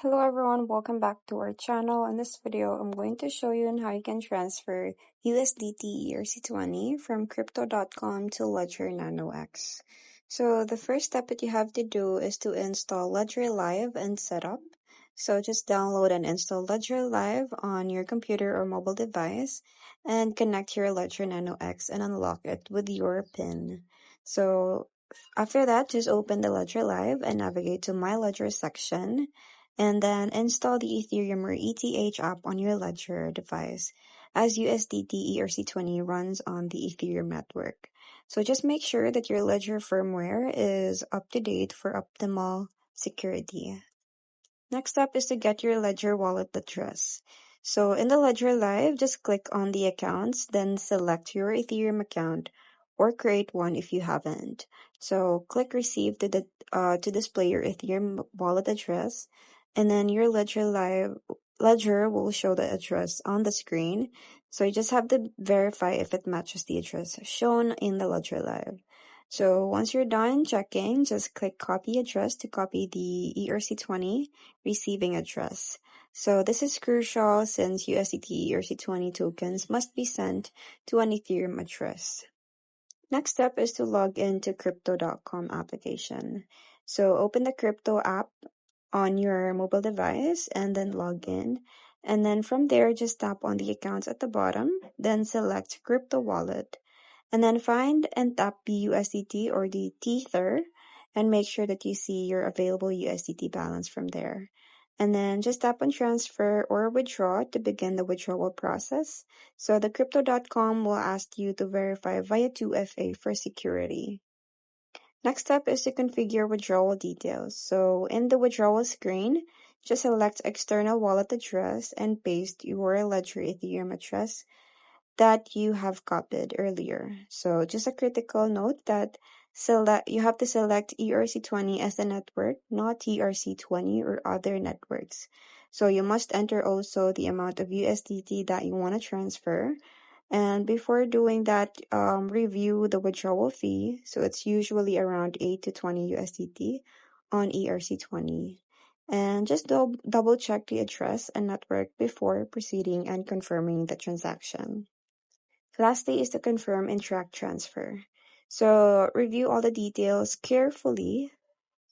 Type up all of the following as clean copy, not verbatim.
Hello everyone, welcome back to our channel. In this video, I'm going to show you on how you can transfer USDT ERC-20 from crypto.com to Ledger Nano X. So the first step that you have to do is to install Ledger Live and setup. So just download and install Ledger Live on your computer or mobile device and connect your Ledger Nano X and unlock it with your PIN. So after that, just open the Ledger Live and navigate to My Ledger section. And then install the Ethereum or ETH app on your Ledger device, as USDT ERC-20 runs on the Ethereum network. So just make sure that your Ledger firmware is up to date for optimal security. Next step is to get your Ledger wallet address. So in the Ledger Live, just click on the accounts, then select your Ethereum account or create one if you haven't. So click receive to display your Ethereum wallet address, and then your Ledger will show the address on the screen. So you just have to verify if it matches the address shown in the Ledger Live. So once you're done checking, just click copy address to copy the ERC-20 receiving address. So this is crucial since USDT ERC-20 tokens must be sent to an Ethereum address. Next step is to log into crypto.com application. So open the crypto app on your mobile device and then log in. And then from there, just tap on the accounts at the bottom, then select crypto wallet. And then find and tap the USDT or the Tether and make sure that you see your available USDT balance from there. And then just tap on transfer or withdraw to begin the withdrawal process. So the crypto.com will ask you to verify via 2FA for security. Next step is to configure withdrawal details. So in the withdrawal screen, just select external wallet address and paste your Ledger Ethereum address that you have copied earlier. So just a critical note that you have to select ERC-20 as the network, not ERC-20 or other networks. So you must enter also the amount of USDT that you want to transfer. And before doing that, review the withdrawal fee. So it's usually around 8 to 20 USDT on ERC-20. And just double check the address and network before proceeding and confirming the transaction. Lastly is to confirm and track transfer. So review all the details carefully.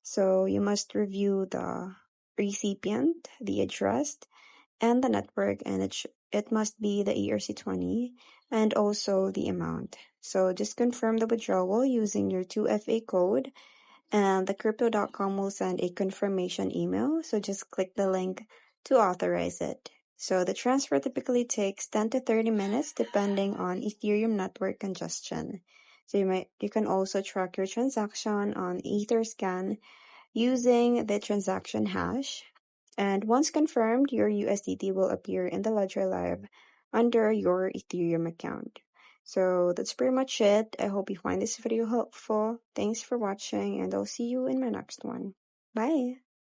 So you must review the recipient, the address, and the network, and it must be the ERC-20 and also the amount. So just confirm the withdrawal using your 2FA code, and the crypto.com will send a confirmation email. So just click the link to authorize it. So the transfer typically takes 10 to 30 minutes depending on Ethereum network congestion. So you can also track your transaction on Etherscan using the transaction hash. And once confirmed, your USDT will appear in the Ledger Live under your Ethereum account. So that's pretty much it. I hope you find this video helpful. Thanks for watching, and I'll see you in my next one. Bye!